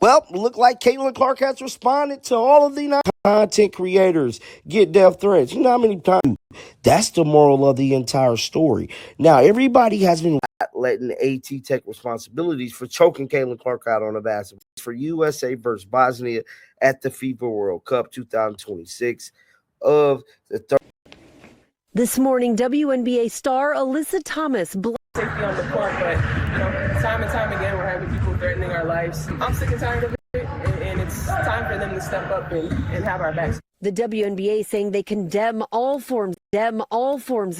Well, look like Caitlin Clark has responded to all of the content creators get death threats. You know how many times? That's the moral of the entire story. Now, everybody has been letting AT take responsibilities for choking Caitlin Clark out on the basketball for USA versus Bosnia at the FIFA World Cup 2026 of the third. This morning, WNBA star Alyssa Thomas safety on the court, but time and time again, we're having people threatening our lives. I'm sick and tired of it, and it's time for them to step up and have our backs. The WNBA saying they condemn all forms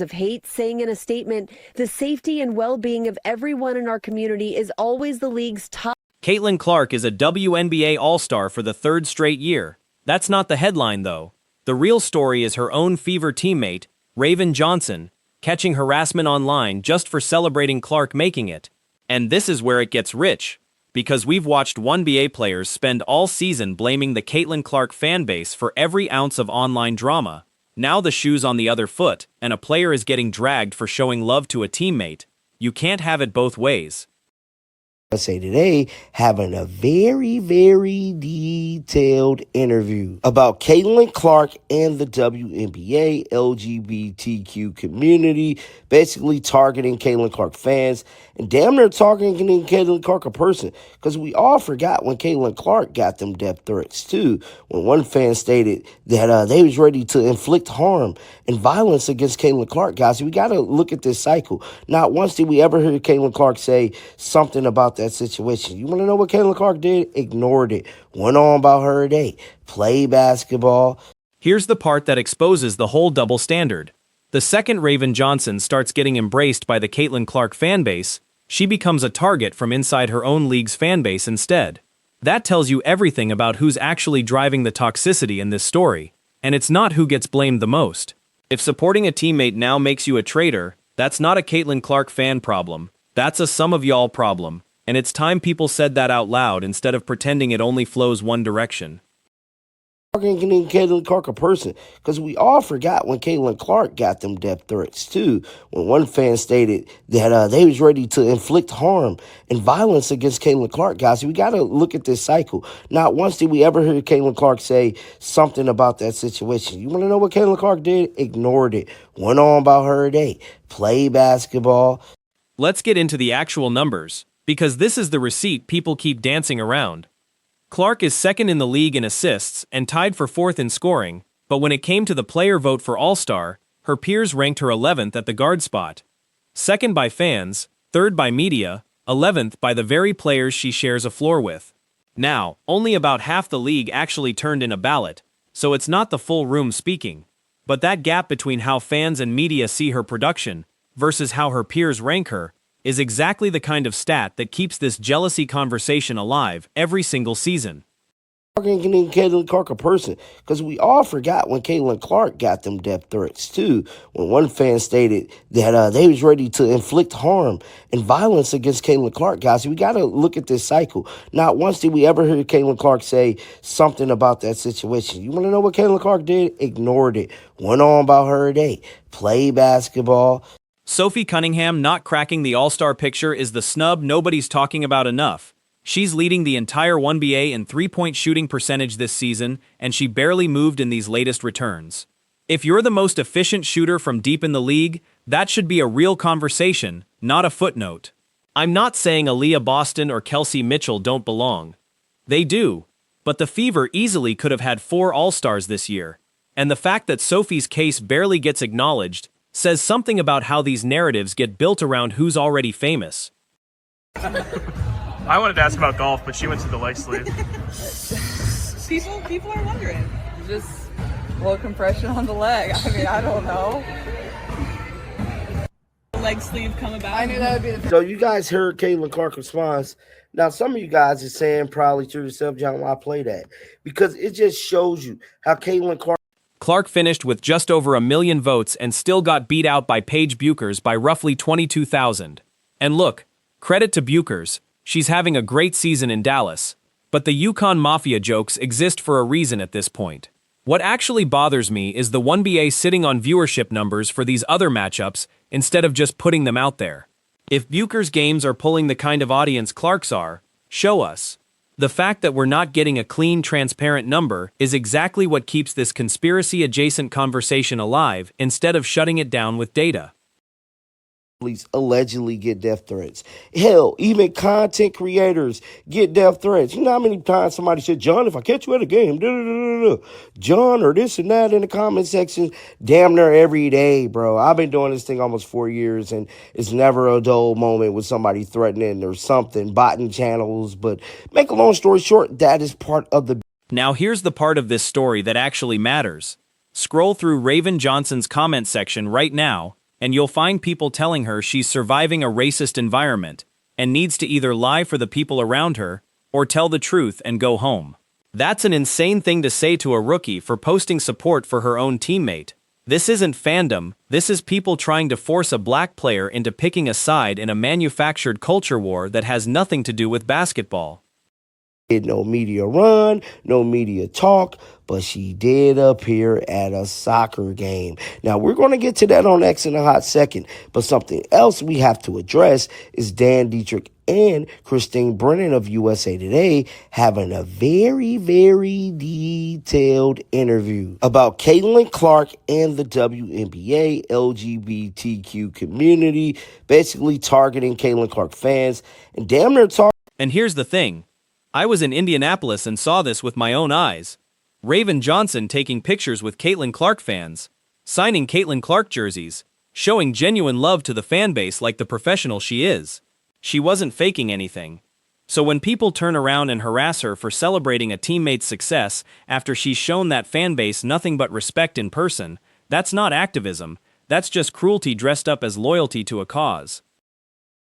of hate, saying in a statement, the safety and well-being of everyone in our community is always the league's top. Caitlin Clark is a WNBA All-Star for the third straight year. That's not the headline, though. The real story is her own Fever teammate, Raven Johnson, catching harassment online just for celebrating Clark making it. And this is where it gets rich, because we've watched WNBA players spend all season blaming the Caitlin Clark fanbase for every ounce of online drama. Now the shoe's on the other foot, and a player is getting dragged for showing love to a teammate. You can't have it both ways. USA Today having a very, very detailed interview about Caitlin Clark and the WNBA LGBTQ community, basically targeting Caitlin Clark fans and damn near targeting Caitlin Clark a person, because we all forgot when Caitlin Clark got them death threats too, when one fan stated that they was ready to inflict harm and violence against Caitlin Clark. Guys, we got to look at this cycle. Not once did we ever hear Caitlin Clark say something about that situation. You want to know what Caitlin Clark did? Ignored it. Went on about her day. Play basketball. Here's the part that exposes the whole double standard. The second Raven Johnson starts getting embraced by the Caitlin Clark fanbase, she becomes a target from inside her own league's fanbase instead. That tells you everything about who's actually driving the toxicity in this story, and it's not who gets blamed the most. If supporting a teammate now makes you a traitor, that's not a Caitlin Clark fan problem. That's a some of y'all problem. And it's time people said that out loud instead of pretending it only flows one direction. Targeting Caitlin Clark a person, because we all forgot when Caitlin Clark got them death threats too, when one fan stated that they was ready to inflict harm and violence against Caitlin Clark. Guys, we got to look at this cycle. Not once did we ever hear Caitlin Clark say something about that situation. You want to know what Caitlin Clark did? Ignored it. Went on about her day. Play basketball. Let's get into the actual numbers, because this is the receipt people keep dancing around. Clark is second in the league in assists and tied for fourth in scoring, but when it came to the player vote for All-Star, her peers ranked her 11th at the guard spot. Second by fans, third by media, 11th by the very players she shares a floor with. Now, only about half the league actually turned in a ballot, so it's not the full room speaking. But that gap between how fans and media see her production versus how her peers rank her is exactly the kind of stat that keeps this jealousy conversation alive every single season. Targeting Caitlin Clark a person, because we all forgot when Caitlin Clark got them death threats too, when one fan stated that they was ready to inflict harm and violence against Caitlin Clark. Guys, we got to look at this cycle. Not once did we ever hear Caitlin Clark say something about that situation. You want to know what Caitlin Clark did? Ignored it. Went on about her day. Play basketball. Sophie Cunningham not cracking the All-Star picture is the snub nobody's talking about enough. She's leading the entire WNBA in three-point shooting percentage this season, and she barely moved in these latest returns. If you're the most efficient shooter from deep in the league, that should be a real conversation, not a footnote. I'm not saying Aaliyah Boston or Kelsey Mitchell don't belong. They do, but the Fever easily could have had 4 All-Stars this year, and the fact that Sophie's case barely gets acknowledged says something about how these narratives get built around who's already famous. I wanted to ask about golf, but she went to the leg sleeve. People are wondering. Just a little compression on the leg. I mean, I don't know. Leg sleeve come about. I knew that would be So you guys heard Caitlin Clark response. Now, some of you guys are saying probably to yourself, John, why play that? Because it just shows you how Caitlin Clark finished with just over 1 million votes and still got beat out by Paige Buchers by roughly 22,000. And look, credit to Buchers, she's having a great season in Dallas. But the Yukon Mafia jokes exist for a reason at this point. What actually bothers me is the WNBA sitting on viewership numbers for these other matchups instead of just putting them out there. If Buchers games are pulling the kind of audience Clark's are, show us. The fact that we're not getting a clean, transparent number is exactly what keeps this conspiracy-adjacent conversation alive instead of shutting it down with data. Allegedly get death threats. Hell, even content creators get death threats. You know how many times somebody said, John, if I catch you at a game, John, or this and that in the comment section, damn near every day, bro. I've been doing this thing almost 4 years, and it's never a dull moment with somebody threatening or something, botting channels. But make a long story short, that is part of the... Now here's the part of this story that actually matters. Scroll through Raven Johnson's comment section right now, and you'll find people telling her she's surviving a racist environment and needs to either lie for the people around her or tell the truth and go home. That's an insane thing to say to a rookie for posting support for her own teammate. This isn't fandom, this is people trying to force a black player into picking a side in a manufactured culture war that has nothing to do with basketball. No media run, no media talk, but she did appear at a soccer game. Now, we're going to get to that on X in a hot second, but something else we have to address is Dan Dietrich and Christine Brennan of USA Today having a very, very detailed interview about Caitlin Clark and the WNBA LGBTQ community, basically targeting Caitlin Clark fans and damn near targeting. And here's the thing. I was in Indianapolis and saw this with my own eyes. Raven Johnson taking pictures with Caitlin Clark fans, signing Caitlin Clark jerseys, showing genuine love to the fan base like the professional she is. She wasn't faking anything. So when people turn around and harass her for celebrating a teammate's success after she's shown that fan base nothing but respect in person, that's not activism, that's just cruelty dressed up as loyalty to a cause.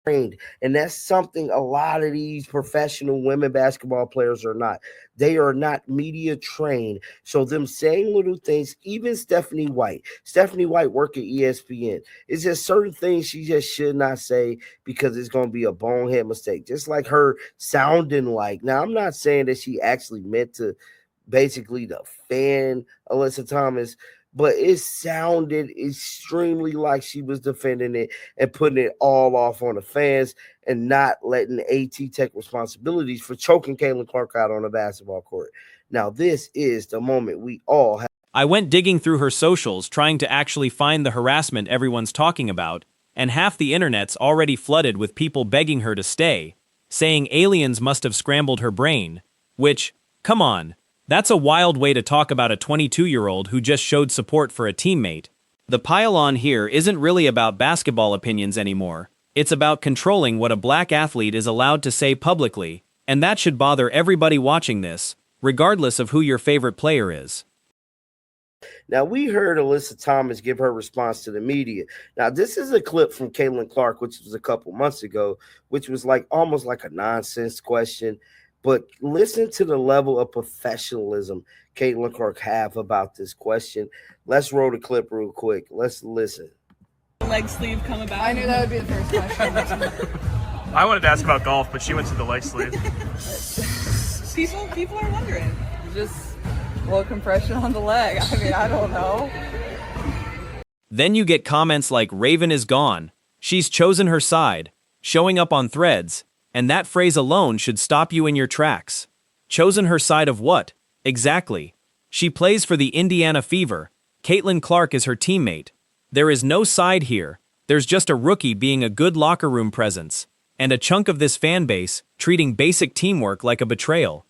And that's something a lot of these professional women basketball players are not. They are not media trained. So them saying little things, even Stephanie White work at ESPN. It's just certain things she just should not say because it's going to be a bonehead mistake. Just like her sounding like, now I'm not saying that she actually meant to basically defend Alyssa Thomas, but it sounded extremely like she was defending it and putting it all off on the fans and not letting AT take responsibilities for choking Caitlin Clark out on a basketball court. Now, this is the moment we all have. I went digging through her socials trying to actually find the harassment everyone's talking about, and half the internet's already flooded with people begging her to stay, saying aliens must have scrambled her brain, which, come on. That's a wild way to talk about a 22-year-old who just showed support for a teammate. The pile-on here isn't really about basketball opinions anymore. It's about controlling what a black athlete is allowed to say publicly, and that should bother everybody watching this, regardless of who your favorite player is. Now, we heard Alyssa Thomas give her response to the media. Now, this is a clip from Caitlin Clark, which was a couple months ago, which was like almost like a nonsense question. But listen to the level of professionalism Caitlin Clark have about this question. Let's roll the clip real quick. Let's listen. Leg sleeve come about? I knew that would be the first question. I wanted to ask about golf, but she went to the leg sleeve. People are wondering. Just a little compression on the leg. I mean, I don't know. Then you get comments like Raven is gone, she's chosen her side, showing up on threads, and that phrase alone should stop you in your tracks. Chosen her side of what? Exactly. She plays for the Indiana Fever. Caitlin Clark is her teammate. There is no side here. There's just a rookie being a good locker room presence, and a chunk of this fan base treating basic teamwork like a betrayal.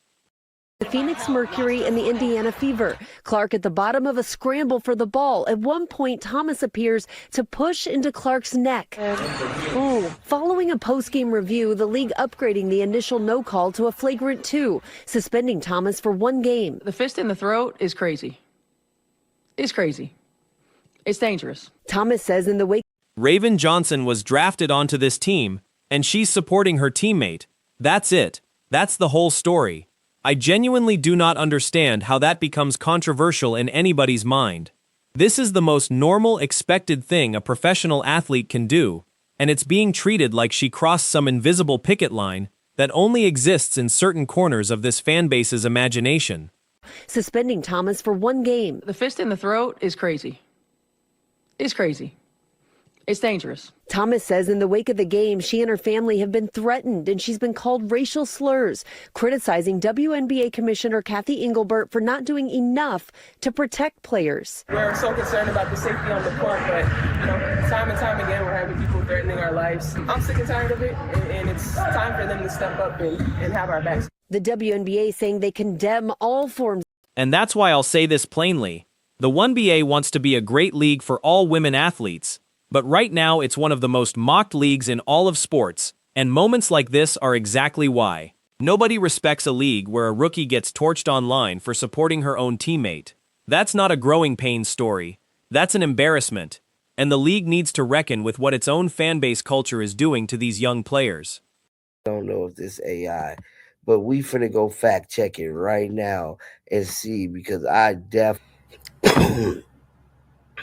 The Phoenix Mercury and the Indiana Fever. Clark at the bottom of a scramble for the ball. At one point, Thomas appears to push into Clark's neck. Following a post-game review, the league upgrading the initial no call to a flagrant 2, suspending Thomas for 1 game. The fist in the throat is crazy. It's crazy. It's dangerous. Thomas says in the wake. Raven Johnson was drafted onto this team, and she's supporting her teammate. That's it. That's the whole story. I genuinely do not understand how that becomes controversial in anybody's mind. This is the most normal, expected thing a professional athlete can do, and it's being treated like she crossed some invisible picket line that only exists in certain corners of this fan base's imagination. Suspending Thomas for 1 game. The fist in the throat is crazy. It's crazy. It's dangerous. Thomas says in the wake of the game, she and her family have been threatened and she's been called racial slurs, criticizing WNBA Commissioner Kathy Engelbert for not doing enough to protect players. We're so concerned about the safety on the court, but time and time again, we're having people threatening our lives. I'm sick and tired of it, and it's time for them to step up and have our backs. The WNBA saying they condemn all forms. And that's why I'll say this plainly. The 1BA wants to be a great league for all women athletes. But right now, it's one of the most mocked leagues in all of sports, and moments like this are exactly why. Nobody respects a league where a rookie gets torched online for supporting her own teammate. That's not a growing pains story. That's an embarrassment. And the league needs to reckon with what its own fan base culture is doing to these young players. I don't know if this AI, but we finna go fact check it right now and see, because I definitely...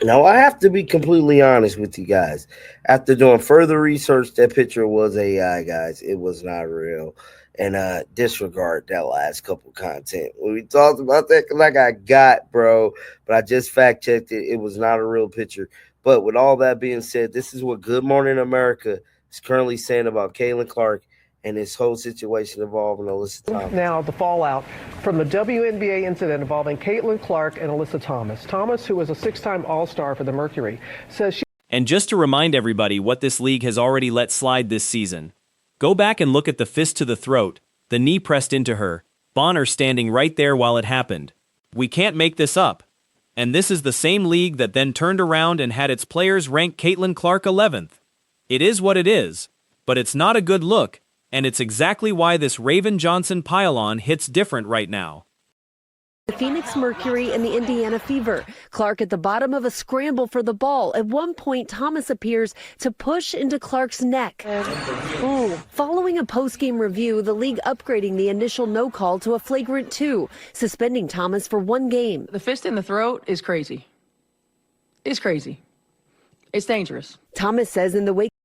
Now, I have to be completely honest with you guys. After doing further research, that picture was AI, guys. It was not real. And disregard that last couple content. When we talked about that, like I got, bro, but I just fact-checked it. It was not a real picture. But with all that being said, this is what Good Morning America is currently saying about Caitlin Clark and this whole situation involving Alyssa Thomas. Now, the fallout from the WNBA incident involving Caitlin Clark and Alyssa Thomas. Thomas, who was a 6-time All-Star for the Mercury, says she... And just to remind everybody what this league has already let slide this season, go back and look at the fist to the throat, the knee pressed into her, Bonner standing right there while it happened. We can't make this up. And this is the same league that then turned around and had its players rank Caitlin Clark 11th. It is what it is, but it's not a good look. And it's exactly why this Raven Johnson pile-on hits different right now. The Phoenix Mercury and the Indiana Fever. Clark at the bottom of a scramble for the ball. At one point, Thomas appears to push into Clark's neck. Following a post-game review, the league upgrading the initial no call to a flagrant 2, suspending Thomas for 1 game. The fist in the throat is crazy. It's crazy. It's dangerous. Thomas says in the wake